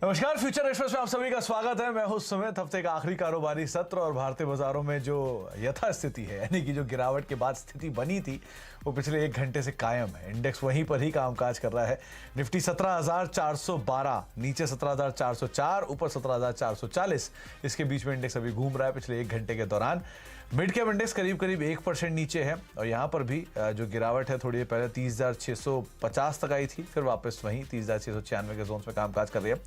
नमस्कार, future express में आप सभी का स्वागत है। मैं हूं सुमित। हफ्ते का आखिरी कारोबारी सत्र और भारतीय बाजारों में जो यथास्थिति है, यानी कि जो गिरावट के बाद स्थिति बनी थी, वो पिछले एक घंटे से कायम है। इंडेक्स वहीं पर ही कामकाज कर रहा है। निफ्टी 17,412, नीचे 17,404, ऊपर 17,440, इसके बीच में इंडेक्स अभी घूम रहा है पिछले एक घंटे के दौरान। मिड कैप इंडेक्स करीब 1% नीचे है और यहाँ पर भी जो गिरावट है, थोड़ी देर पहले 30,650 तक आई थी, फिर वापस वहीं 30,696 के जोन में कामकाज कर रही है।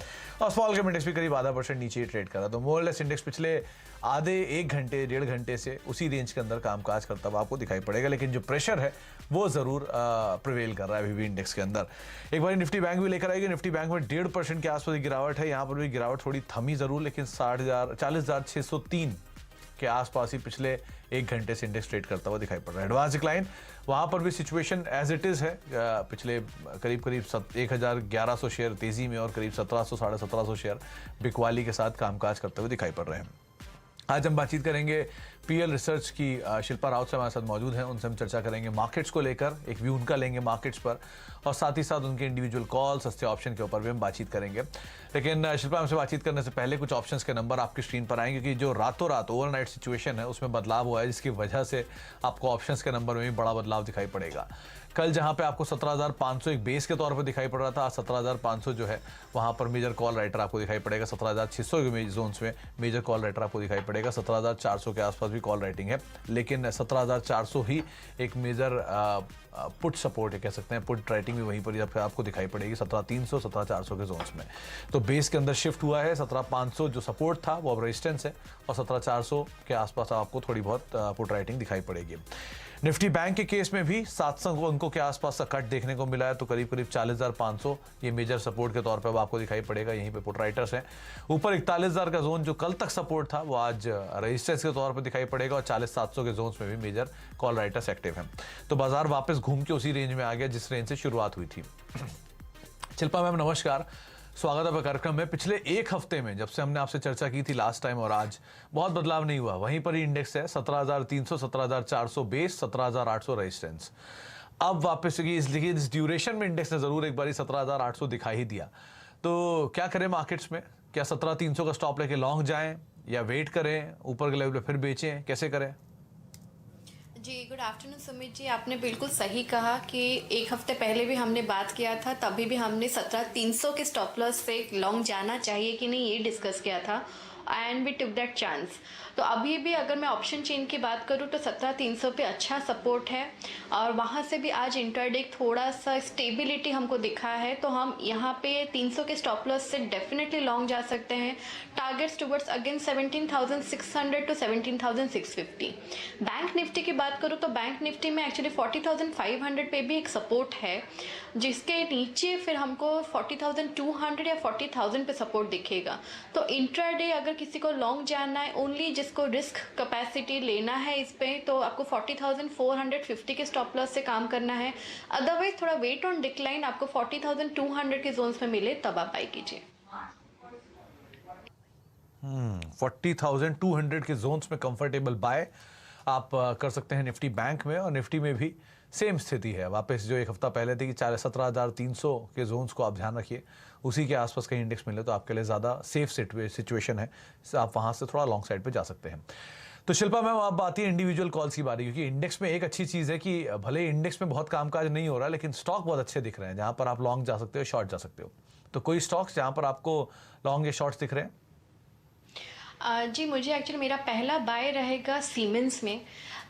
और स्मॉल कैप इंडेक्स भी करीब ½ % नीचे ही ट्रेड कर रहा है। तो मोरलेस इंडेक्स पिछले आधे एक घंटे डेढ़ घंटे से उसी रेंज के अंदर कामकाज करता हुआ आपको दिखाई पड़ेगा, लेकिन जो प्रेशर है वो जरूर प्रिवेल कर रहा है अभी भी इंडेक्स के अंदर। एक बार निफ्टी बैंक भी लेकर आएगी। निफ्टी बैंक में 1.5% के आसपास गिरावट है। यहाँ पर भी गिरावट थोड़ी थमी जरूर, लेकिन 40,603 के आसपास ही पिछले एक घंटे से इंडेक्स ट्रेड करता हुआ दिखाई पड़ रहा है। एडवांस डिक्लाइन, वहां पर भी सिचुएशन एज इट इज है। पिछले करीब 1,1100 शेयर तेजी में और करीब 1,700 साढ़े 1,700 शेयर बिकवाली के साथ कामकाज करते हुए दिखाई पड़ रहे हैं। आज हम बातचीत करेंगे पीएल रिसर्च की शिल्पा राउत से हमारे साथ मौजूद हैं। उनसे हम चर्चा करेंगे मार्केट्स को लेकर, एक व्यू उनका लेंगे मार्केट्स पर, और साथ ही साथ उनके इंडिविजुअल कॉल, सस्ते ऑप्शन के ऊपर भी हम बातचीत करेंगे। लेकिन शिल्पा, हमसे बातचीत करने से पहले कुछ ऑप्शंस के नंबर आपकी स्क्रीन पर आएंगे, क्योंकि जो रातों रात ओवरनाइट सिचुएशन है उसमें बदलाव हुआ है, जिसकी वजह से आपको ऑप्शंस के नंबर में भी बड़ा बदलाव दिखाई पड़ेगा। कल जहां पे आपको 17,500 एक बेस के तौर पर दिखाई पड़ रहा था, आज 17,500 जो है वहां पर मेजर कॉल राइटर आपको दिखाई पड़ेगा। 17,600 के जोन्स में मेजर कॉल राइटर आपको दिखाई पड़ेगा। 17,400 के आसपास भी कॉल राइटिंग है, लेकिन 17,400 ही एक मेजर पुट सपोर्ट है, कह सकते हैं। पुट राइटिंग भी वहीं पर आपको दिखाई पड़ेगी 17,300 17,400 के जोन्स में। तो बेस के अंदर शिफ्ट हुआ है। 17,500 जो सपोर्ट था वो अब रेजिस्टेंस है, और 17,400 के आसपास आपको थोड़ी बहुत पुट राइटिंग दिखाई पड़ेगी। निफ्टी बैंक के केस में भी 700 अंकों के आसपास का कट देखने को मिला है, तो करीब 40,500 ये मेजर सपोर्ट के तौर पे अब आपको दिखाई पड़ेगा। यहीं पे पुट राइटर्स हैं। ऊपर 41,000 का जोन जो कल तक सपोर्ट था, वो आज रेजिस्टेंस के तौर पे दिखाई पड़ेगा, और 40,700 के जोन्स में भी मेजर कॉल राइटर्स एक्टिव हैं। तो बाजार वापस घूम के उसी रेंज में आ गया जिस रेंज से शुरुआत हुई थी। शिल्पा मैम, नमस्कार, स्वागत है कार्यक्रम में। पिछले एक हफ्ते में जब से हमने आपसे चर्चा की थी लास्ट टाइम और आज, बहुत बदलाव नहीं हुआ। वहीं पर ही इंडेक्स है 17,300, 17,400 बेस, 17,800 रेजिस्टेंस। अब वापस इस ड्यूरेशन में इंडेक्स ने जरूर एक बार 17,800 दिखा ही दिया। तो क्या करें मार्केट्स में? क्या 17,300 का स्टॉप लेके लॉन्ग जाएं या वेट करें, ऊपर के लेवल पे फिर बेचें, कैसे करें? जी, गुड आफ्टरनून सुमित जी। आपने बिल्कुल सही कहा कि एक हफ्ते पहले भी हमने बात किया था, तभी भी हमने 17,300 के स्टॉप लॉस से लॉन्ग जाना चाहिए कि नहीं, ये डिस्कस किया था, and we took that chance. तो अभी भी अगर मैं ऑप्शन चेन की बात करूँ तो 17,300 पे अच्छा सपोर्ट है, और वहाँ से भी आज इंटरडे थोड़ा सा स्टेबिलिटी हमको दिखा है, तो हम यहाँ पे 300 के स्टॉप लॉस से डेफिनेटली लॉन्ग जा सकते हैं। Targets towards again 17,600 to 17,650। Bank Nifty की बात करूँ तो बैंक निफ्टी में एक्चुअली 40,500 पे भी एक सपोर्ट है, जिसके नीचे फिर हमको 40,200 या 40,000 पे सपोर्ट दिखेगा। तो इंट्राडे अगर किसी को लॉन्ग जाना है, ओनली जिसको रिस्क कैपेसिटी लेना है इस पे, तो आपको 40,450 के स्टॉप लॉस से काम करना है। अदरवाइज थोड़ा वेट ऑन डिक्लाइन आपको 40,200 के जोन्स में मिले तब आप बाई कीजिए। 40,200 के जोन्स में कंफर्टेबल बाय आप कर सकते हैं निफ्टी बैंक में। और निफ्टी में भी सेम स्थिति है वापस, जो एक हफ्ता पहले थी कि 17,300 के जोन्स को आप ध्यान रखिए, उसी के आसपास कहीं इंडेक्स मिले तो आपके लिए ज़्यादा सेफ सिचुएशन है, आप वहाँ से थोड़ा लॉन्ग साइड पे जा सकते हैं। तो शिल्पा मैम, आप आती है इंडिविजुअल कॉल्स की बारी, क्योंकि इंडेक्स में एक अच्छी चीज़ है कि भले इंडेक्स में बहुत कामकाज नहीं हो रहा, लेकिन स्टॉक बहुत अच्छे दिख रहे हैं, जहाँ पर आप लॉन्ग जा सकते हो, शॉर्ट जा सकते हो। तो कोई स्टॉक्स जहाँ पर आपको लॉन्ग या शॉर्ट्स दिख रहे हैं? जी, मुझे एक्चुअली मेरा पहला बाय रहेगा सीमेंस में।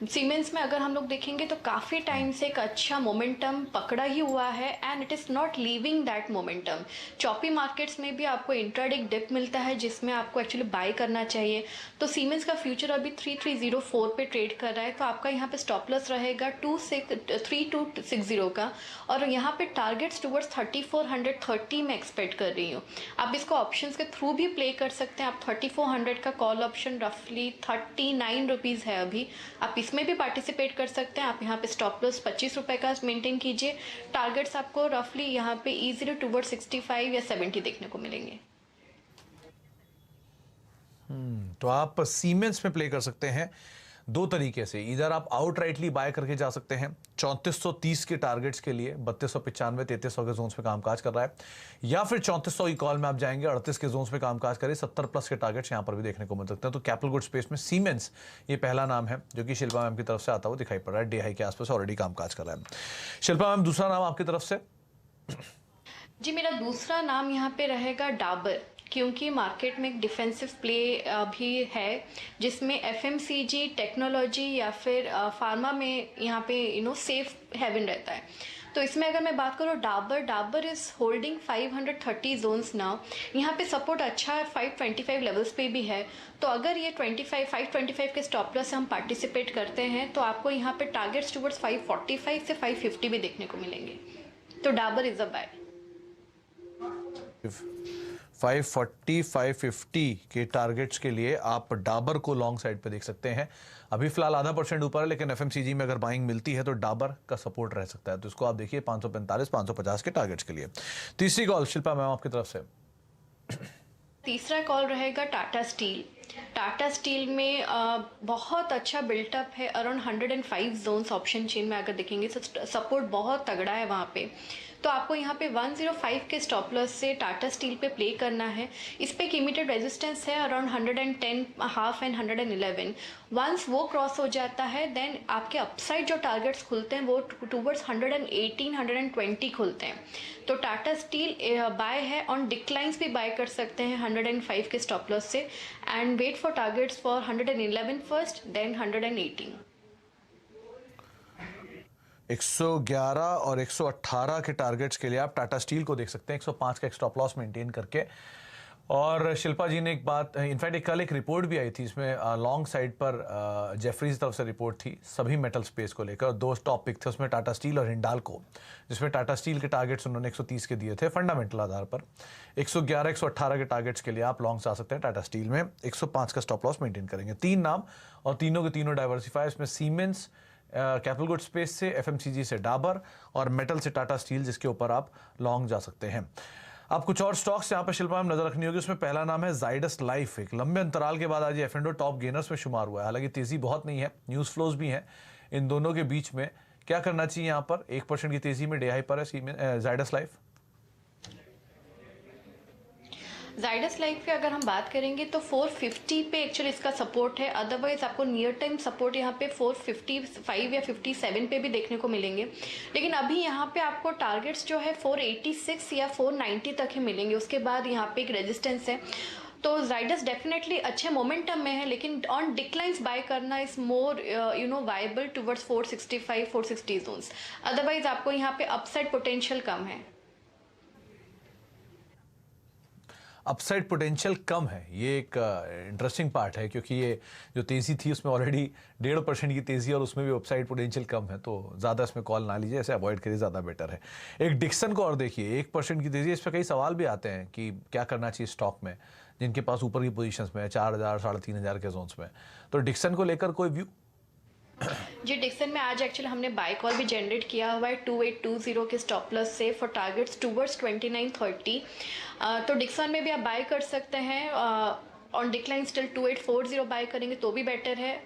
सीमेंस में अगर हम लोग देखेंगे तो काफ़ी टाइम से एक अच्छा मोमेंटम पकड़ा ही हुआ है, and it is not leaving that momentum. Choppy markets में भी आपको इंट्राडे डिप मिलता है, जिसमें आपको एक्चुअली बाय करना चाहिए। तो सीमेंस का फ्यूचर अभी 3304 पे ट्रेड कर रहा है, तो आपका यहाँ पे स्टॉप लॉस रहेगा 3260 का, और यहाँ पे टारगेट्स टुवर्ड्स 3430 में एक्सपेक्ट कर रही हूँ। आप इसको ऑप्शंस के थ्रू भी प्ले कर सकते हैं। आप 3400 का कॉल ऑप्शन रफली 39 रुपीज़ है अभी, आप इसमें भी पार्टिसिपेट कर सकते हैं। आप यहाँ पे स्टॉप लॉस 25 रुपये का मेंटेन कीजिए। टारगेट्स आपको रफली यहाँ पे इजीली टुवर्ड 65 या 70 देखने को मिलेंगे। तो आप सीमेंस में प्ले कर सकते हैं दो तरीके से, इधर आप आउटराइटली बाय करके जा सकते हैं 3430 के टारगेट्स के लिए, 3295 3300 के जोन्स में कामकाज कर रहा है, या फिर 3400 की कॉल में आप जाएंगे 38 के जोन्स में कामकाज करें, 70 प्लस के टारगेट्स यहां पर भी देखने को मिल सकते हैं। तो कैपिटल गुड स्पेस में सीमेंस ये पहला नाम है जो कि शिल्पा मैम की तरफ से आता हुआ दिखाई पड़ रहा है, डे हाई के आसपास ऑलरेडी कामकाज कर रहा है। शिल्पा मैम, दूसरा नाम आपकी तरफ से? जी, मेरा दूसरा नाम यहाँ पे रहेगा डाबर, क्योंकि मार्केट में एक डिफेंसिव प्ले भी है जिसमें एफएमसीजी, टेक्नोलॉजी या फिर फार्मा में यहाँ पे सेफ हेवन रहता है। तो इसमें अगर मैं बात करूँ Dabur is holding 530 zones now. यहाँ पे सपोर्ट अच्छा है, 525 लेवल्स पे भी है। तो अगर ये 525 के स्टॉप लॉस से हम पार्टिसिपेट करते हैं तो आपको यहाँ पे टारगेट्स टुवर्ड्स 545 से 550 भी देखने को मिलेंगे। तो डाबर इज अ बाय। 540 550 के टारगेट्स के लिए आप डाबर को लॉन्ग साइड पे देख सकते हैं। अभी फिलहाल आधा % ऊपर है, लेकिन एफएमसीजी में अगर बाइंग मिलती है तो डाबर का सपोर्ट रह सकता है। तो इसको आप देखिए 545 550 के टारगेट्स के लिए। तीसरी कॉल शिल्पा मैम आपकी तरफ से। तीसरा कॉल रहेगा टाटा स्टील। टाटा स्टील में बहुत अच्छा बिल्टअप है, अराउंड 105 जोन्स ऑप्शन चेन में अगर देखेंगे तो सपोर्ट बहुत तगड़ा है वहाँ पे। तो आपको यहाँ पे 105 के स्टॉप लॉस से टाटा स्टील पे प्ले करना है। इस पे एक इमीडिएट रेजिस्टेंस है अराउंड 110 हाफ एंड 111। वंस वो क्रॉस हो जाता है देन आपके अपसाइड जो टारगेट्स खुलते हैं वो टूवर्ड्स 118 120 खुलते हैं। तो टाटा स्टील बाय है, ऑन डिक्लाइंस भी बाय कर सकते हैं 105 के स्टॉप लॉस से, and wait for targets for 111 first then 118। 111 और 118 के टारगेट्स के लिए आप टाटा स्टील को देख सकते हैं 105 का एक स्टॉप लॉस मेंटेन करके। और शिल्पा जी ने एक बात, इनफैक्ट कल एक रिपोर्ट भी आई थी, इसमें लॉन्ग साइड पर जेफरीज तरफ से रिपोर्ट थी सभी मेटल स्पेस को लेकर। दो टॉप पिक थे उसमें, टाटा स्टील और हिंडाल्को, जिसमें टाटा स्टील के टारगेट्स उन्होंने 130 के दिए थे फंडामेंटल आधार पर। 111 118 के टारगेट्स के लिए आप लॉन्ग जा सकते हैं टाटा स्टील में, 105 का स्टॉप लॉस मेंटेन करेंगे। 3 नाम और तीनों के तीनों डाइवर्सिफाई, इसमें सीमेंस कैपिटल गुड स्पेस से, एफएमसीजी से डाबर और मेटल से टाटा स्टील, जिसके ऊपर आप लॉन्ग जा सकते हैं। आप कुछ और स्टॉक्स यहाँ पे शिल्पा में नजर रखनी होगी। उसमें पहला नाम है जाइडस लाइफ। एक लंबे अंतराल के बाद आज ये एफ&ओ टॉप गेनर्स में शुमार हुआ है। हालांकि तेजी बहुत नहीं है, न्यूज फ्लोज भी हैं इन दोनों के बीच में। क्या करना चाहिए यहाँ पर? 1% की तेजी में डे हाई पर है जाइडस लाइफ। जाइडस लाइफ पे अगर हम बात करेंगे तो 450 पे एक्चुअली इसका सपोर्ट है। अदरवाइज आपको नियर टाइम सपोर्ट यहाँ पे 455 या 57 पे भी देखने को मिलेंगे। लेकिन अभी यहाँ पे आपको टारगेट्स जो है 486 या 490 तक ही मिलेंगे। उसके बाद यहाँ पे एक रेजिस्टेंस है। तो जाइडस डेफिनेटली अच्छे मोमेंटम में है, लेकिन ऑन डिक्लाइंस बाय करना is more viable towards 465 460 zones. Otherwise आपको यहाँ पे अपसाइड पोटेंशियल कम है। अपसाइड पोटेंशियल कम है, ये एक इंटरेस्टिंग पार्ट है, क्योंकि ये जो तेज़ी थी उसमें ऑलरेडी 1.5% की तेज़ी और उसमें भी अपसाइड पोटेंशियल कम है। तो ज़्यादा इसमें कॉल ना लीजिए, ऐसे अवॉइड करिए, ज़्यादा बेटर है। एक डिक्सन को और देखिए, 1% की तेज़ी। इस पर कई सवाल भी आते हैं कि क्या करना चाहिए स्टॉक में जिनके पास ऊपर की पोजीशंस में है 4000 3,500 के जोन्स में। तो डिक्सन को लेकर कोई व्यू? जी, डिक्सन में आज एक्चुअली हमने बाय कॉल भी जनरेट किया हुआ है 2820 के स्टॉप लॉस से फॉर टारगेट्स टुवर्ड्स 2930। तो डिक्सन में भी आप बाय कर सकते हैं। ऑन डिक्लाइन स्टिल 2840 बाय करेंगे तो भी बेटर है,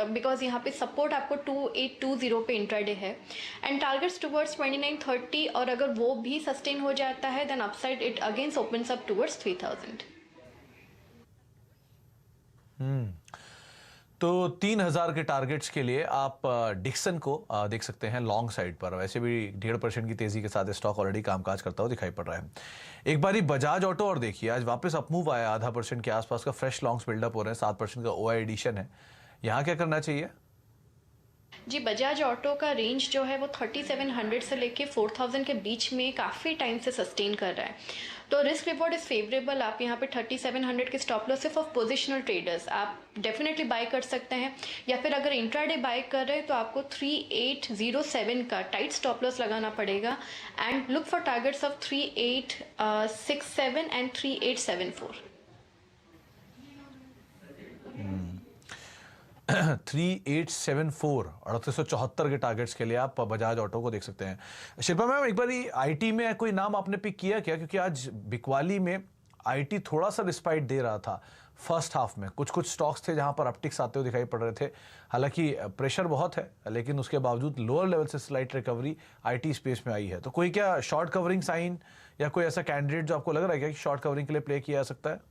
बिकॉज यहाँ पे सपोर्ट आपको 2820 पे इंट्राडे है एंड टारगेट्स टुवर्ड्स 2930। और अगर वो भी सस्टेन हो जाता है then upside it against opens up towards 3000। तो 3000 के टारगेट्स के लिए आप डिक्सन को देख सकते हैं लॉन्ग साइड पर। वैसे भी 1.5% की तेजी के साथ स्टॉक ऑलरेडी कामकाज करता हुआ दिखाई पड़ रहा है। एक बारी बजाज ऑटो और देखिए, आज वापस अपमूव आया, 0.5% के आसपास का फ्रेश लॉन्ग्स बिल्डअप हो रहे हैं, 7% का ओआई एडिशन है। यहाँ क्या करना चाहिए? जी, बजाज ऑटो का रेंज जो है वो 3700 से लेके 4000 के बीच में काफ़ी टाइम से सस्टेन कर रहा है। तो रिस्क रिवॉर्ड इज फेवरेबल। आप यहाँ पे 3700 के स्टॉप लॉस सिर्फ ऑफ पोजिशनल ट्रेडर्स आप डेफिनेटली बाय कर सकते हैं, या फिर अगर इंट्राडे बाय कर रहे हैं तो आपको 3807 का टाइट स्टॉप लॉस लगाना पड़ेगा and look for targets of 3867 and 3874। 3874 3874 के टारगेट्स के लिए आप बजाज ऑटो को देख सकते हैं। शिल्पा मैम, एक बार आईटी में कोई नाम आपने पिक किया क्या? क्योंकि आज बिकवाली में आईटी थोड़ा सा रिस्पाइट दे रहा था फर्स्ट हाफ में, कुछ कुछ स्टॉक्स थे जहां पर अपटिक्स आते हुए दिखाई पड़ रहे थे। हालांकि प्रेशर बहुत है, लेकिन उसके बावजूद लोअर लेवल से स्लाइट रिकवरी आईटी स्पेस में आई है। तो कोई क्या शॉर्ट कवरिंग साइन या कोई ऐसा कैंडिडेट जो आपको लग रहा है क्या कि शॉर्ट कवरिंग के लिए प्ले किया जा सकता है?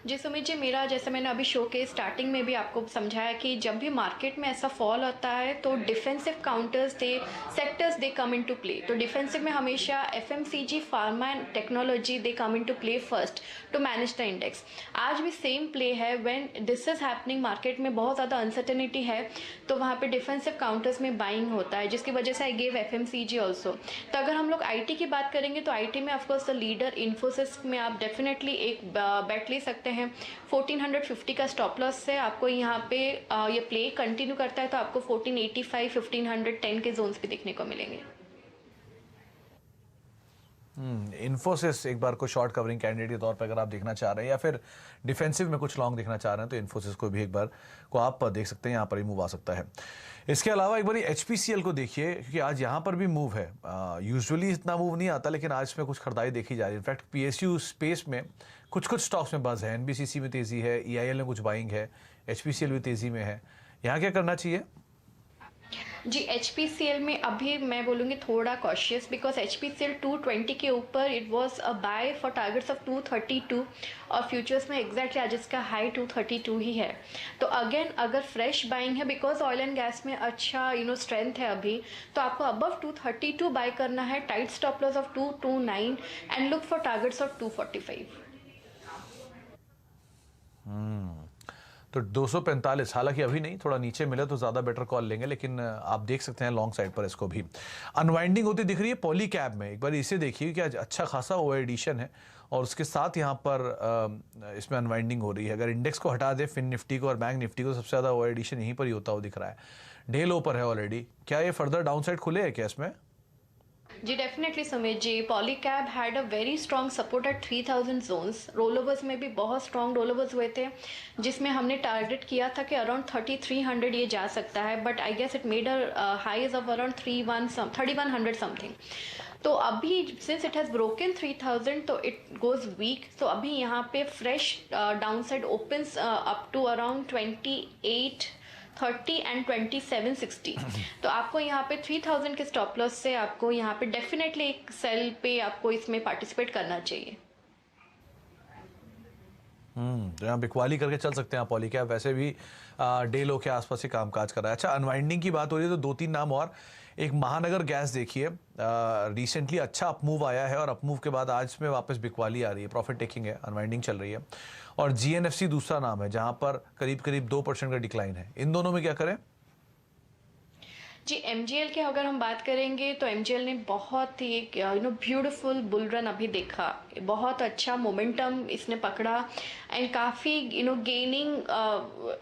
जी सुमित जी, मेरा जैसे मैंने अभी शो के स्टार्टिंग में भी आपको समझाया कि जब भी मार्केट में ऐसा फॉल होता है तो defensive counters they sectors they come in to play. तो डिफेंसिव में हमेशा FMCG, pharma and technology they come in to play first to manage the index. आज भी सेम प्ले है। When this is happening, market में बहुत ज़्यादा uncertainty है, तो वहाँ पे डिफेंसिव काउंटर्स में बाइंग होता है, जिसकी वजह से आई गेव एफएमसीजी ऑल्सो। तो अगर हम लोग आईटी की बात करेंगे तो आईटी में ऑफकोर्स द लीडर इन्फोसिस में आप डेफिनेटली एक बैट ले सकते हैं। 1450 का स्टॉप लॉस से आपको यहाँ पे ये प्ले कंटिन्यू करता है तो आपको 1485, 1510 के जोन्स भी देखने को मिलेंगे। इन्फोसिस एक बार को शॉर्ट कवरिंग कैंडिडेट के तौर पर अगर आप देखना चाह रहे हैं या फिर डिफेंसिव में कुछ लॉन्ग देखना चाह रहे हैं तो इन्फोसिस को भी एक बार को आप देख सकते हैं, यहाँ पर ही मूव आ सकता है। इसके अलावा एक बार एचपीसीएल को देखिए, क्योंकि आज यहाँ पर भी मूव है। यूजुअली इतना मूव नहीं आता, लेकिन आज में कुछ खरीदारी देखी जा रही है। इनफैक्ट पीएसयू स्पेस में कुछ कुछ स्टॉक्स में बज़ है। एनबीसीसी में तेजी है, ईआईएल में कुछ बाइंग है, एचपीसीएल भी तेजी में है। यहाँ क्या करना चाहिए? जी, एचपीसीएल में अभी मैं बोलूँगी थोड़ा कॉशियस, बिकॉज एचपीसीएल 220 के ऊपर it was a buy for targets of 232 और फ्यूचर्स में एग्जैक्टली आज इसका हाई 232 ही है। तो अगेन अगर फ्रेश बाइंग है, बिकॉज ऑयल एंड गैस में अच्छा स्ट्रेंथ है अभी, तो आपको अबव 232 बाय करना है, tight stop loss of 229 and look for targets of 245। तो 245, हालांकि अभी नहीं, थोड़ा नीचे मिले तो ज़्यादा बेटर कॉल लेंगे, लेकिन आप देख सकते हैं लॉन्ग साइड पर इसको भी अनवाइंडिंग होती दिख रही है। पॉली कैब में एक बार इसे देखिए कि आज अच्छा खासा ओवर एडिशन है और उसके साथ यहाँ पर इसमें अनवाइंडिंग हो रही है। अगर इंडेक्स को हटा दे, फिन निफ्टी को और बैंक निफ्टी को, सबसे ज़्यादा ओवर एडिशन यहीं पर ही होता हुआ दिख रहा है। डे लो पर है ऑलरेडी। क्या ये फर्दर डाउन साइड खुले है क्या इसमें? जी definitely Sumit ji, Polycab had a very strong support at 3000 zones. Rollovers में भी बहुत स्ट्रॉन्ग रोलोवर्स हुए थे, जिसमें हमने टारगेट किया था कि अराउंड 3300 ये जा सकता है, but I guess it made a highs of around 3100 something. तो अभी सिंस इट हैज़ ब्रोकन 3000 तो इट गोज वीक। तो अभी यहाँ पे fresh downside opens up to around 2830 and 2760। तो आपको यहाँ पे 3000 के स्टॉप लॉस से आपको यहाँ पे डेफिनेटली एक सेल पे आपको इसमें पार्टिसिपेट करना चाहिए। तो यहाँ बिकवाली करके चल सकते हैं आप पॉलीकैब, वैसे भी डे लो के आसपास ही कामकाज कर रहा है। अच्छा, अनवाइंडिंग की बात हो रही है तो दो तीन नाम और। एक महानगर गैस देखिए, रिसेंटली अच्छा अपमूव आया है और अपमूव के बाद आज में वापस बिकवाली आ रही है, प्रॉफिट टेकिंग है, अनवाइंडिंग चल रही है। और जीएनएफसी दूसरा नाम है जहां पर करीब करीब 2% का डिक्लाइन है। इन दोनों में क्या करें? जी, एमजीएल के अगर हम बात करेंगे तो एमजीएल ने बहुत ही ब्यूटीफुल बुल रन अभी देखा, बहुत अच्छा मोमेंटम इसने पकड़ा एंड काफ़ी गेनिंग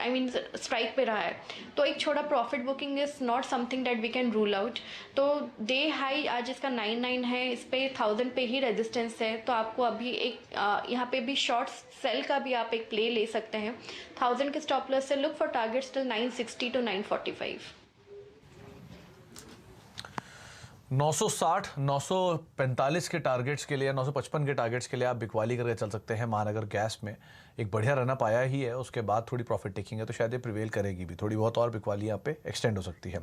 आई मीन स्ट्राइक पे रहा है। तो एक छोटा profit booking is not something that we can rule out. तो डे हाई आज इसका 99 है, इस पे 1000 पे ही रेजिस्टेंस है। तो आपको अभी एक यहाँ पे भी शॉर्ट सेल का भी आप एक प्ले ले सकते हैं। 1000 के स्टॉप लॉस से look for targets till 960 to 945। 960, 945 के टारगेट्स के लिए, 955 के टारगेट्स के लिए आप बिकवाली करके चल सकते हैं। महानगर गैस में एक बढ़िया रनअप आया ही है, उसके बाद थोड़ी प्रॉफिट टेकिंग है तो शायद ये प्रिवेल करेगी भी, थोड़ी बहुत और बिकवाली यहाँ पे एक्सटेंड हो सकती है।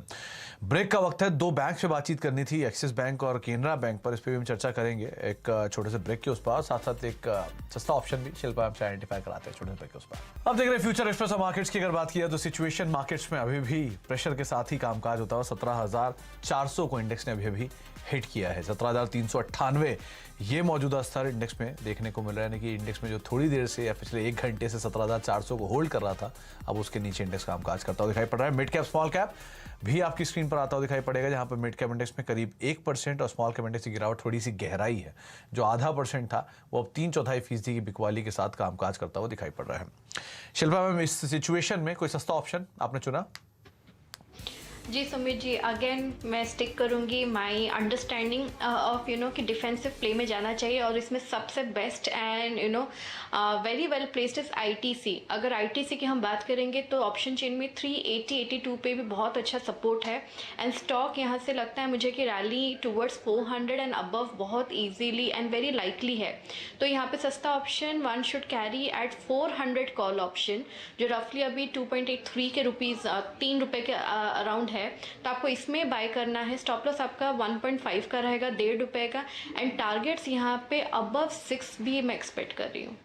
ब्रेक का वक्त है। दो बैंक से बातचीत करनी थी, एक्सिस बैंक और केनरा बैंक पर, इस पर भी हम चर्चा करेंगे एक छोटे से ब्रेक के उस पर, साथ साथ एक सस्ता ऑप्शन भी शिल्पा हमसे आइडेंटिफाई कराते हैं छोटे से ब्रेक के उस पर। अब देख रहे हैं फ्यूचर एक्सप्रेस मार्केट्स की। अगर बात किया तो सिचुएशन मार्केट्स में अभी भी प्रेशर के साथ ही कामकाज होता है। 17,400 को इंडेक्स ने अभी हिट किया है। 17,398 ये मौजूदा स्तर इंडेक्स में देखने को मिल रहा है, यानी कि इंडेक्स में जो थोड़ी देर से या पिछले 1 घंटे से 17,400 को होल्ड कर रहा था, अब उसके नीचे इंडेक्स कामकाज करता हुआ दिखाई पड़ रहा है। मिड कैप स्मॉल कैप भी आपकी स्क्रीन पर आता हुआ दिखाई पड़ेगा, जहां पर मिड कैप इंडेक्स में करीब 1% और स्मॉल कैप इंडेक्स की गिरावट थोड़ी सी गहराई है। जो आधा % था वो अब 3/4% की बिकवाली के साथ कामकाज करता हुआ दिखाई पड़ रहा है। शिल्पा मैम, इस सिचुएशन में कोई सस्ता ऑप्शन आपने चुना? जी सुमित जी, अगेन मैं स्टिक करूंगी माय अंडरस्टैंडिंग ऑफ कि डिफेंसिव प्ले में जाना चाहिए, और इसमें सबसे best and very well placed is ITC. अगर आईटीसी की हम बात करेंगे तो ऑप्शन चेन में 380-82 पे भी बहुत अच्छा सपोर्ट है, एंड स्टॉक यहाँ से लगता है मुझे कि रैली टुवर्ड्स 400 एंड अबव बहुत इजीली एंड वेरी लाइकली है। तो यहाँ पे सस्ता option one should carry at 400 call option, जो रफली अभी 2.83 के रुपीज़ 3 रुपये के अराउंड है। तो आपको इसमें बाय करना है। स्टॉप लॉस आपका 1.5 का रहेगा, 1.5 रुपये का, एंड टारगेट्स यहाँ पे अबव 6 भी मैं एक्सपेक्ट कर रही हूँ।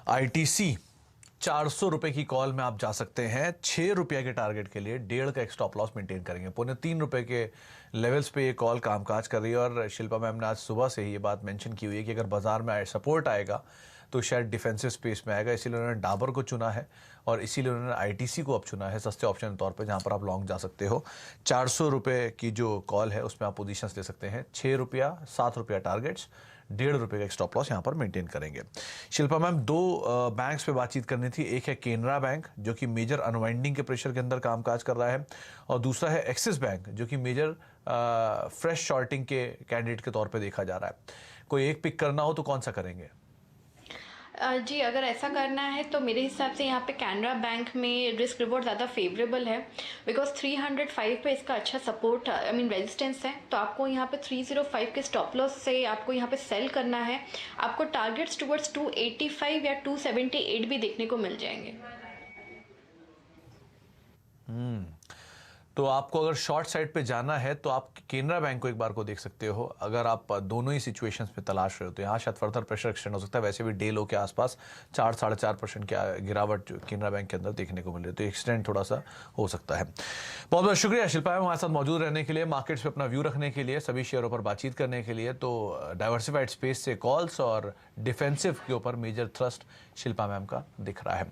आईटीसी 400 रुपए की कॉल में आप जा सकते हैं। 6 रुपये के टारगेट के लिए 1.5 का एक स्टॉप लॉस मेंटेन करेंगे। 3.25 रुपए के लेवल्स पे ये कॉल कामकाज कर रही है, और शिल्पा मैम ने आज सुबह से ही ये बात मेंशन की हुई है कि अगर बाजार में सपोर्ट आएगा तो शायद डिफेंसिव स्पेस में आएगा। इसीलिए उन्होंने डाबर को चुना है, और इसीलिए उन्होंने आईटीसी को अब चुना है सस्ते ऑप्शन के तौर पे, जहां पर आप लॉन्ग जा सकते हो। 400 रुपये की जो कॉल है उसमें आप पोजीशंस ले सकते हैं। 6 रुपया, 7 रुपया टारगेट्स, 1.5 रुपये का एक स्टॉप लॉस यहाँ पर मेंटेन करेंगे। शिल्पा मैम, दो बैंक्स पे बातचीत करनी थी। एक है केनरा बैंक जो कि मेजर अनवाइंडिंग के प्रेशर के अंदर कामकाज कर रहा है, और दूसरा है एक्सिस बैंक जो कि मेजर फ्रेश शॉर्टिंग के कैंडिडेट के तौर पे देखा जा रहा है। कोई एक पिक करना हो तो कौन सा करेंगे? जी, अगर ऐसा करना है तो मेरे हिसाब से यहाँ पे कैनरा बैंक में रिस्क रिवॉर्ड ज़्यादा फेवरेबल है, बिकॉज 305 पे इसका अच्छा सपोर्ट रेजिस्टेंस है। तो आपको यहाँ पे 305 के स्टॉप लॉस से आपको यहाँ पे सेल करना है। आपको टारगेट्स टुवर्ड्स 285 या 278 भी देखने को मिल जाएंगे। तो आपको अगर शॉर्ट साइड पे जाना है तो आप केनरा बैंक को एक बार को देख सकते हो। अगर आप दोनों ही सिचुएशंस में तलाश रहे हो तो यहाँ शायद फर्दर प्रेशर एक्सटेंड हो सकता है। वैसे भी डे लो के आसपास 4-4.5% की गिरावट जो केनरा बैंक के अंदर देखने को मिल रही है, तो एक्सटेंड थोड़ा सा हो सकता है। बहुत बहुत शुक्रिया शिल्पा मैम हमारे साथ मौजूद रहने के लिए, मार्केट्स पे अपना व्यू रखने के लिए, सभी शेयरों पर बातचीत करने के लिए। तो डाइवर्सिफाइड स्पेस से कॉल्स और डिफेंसिव के ऊपर मेजर थ्रस्ट शिल्पा मैम का दिख रहा है।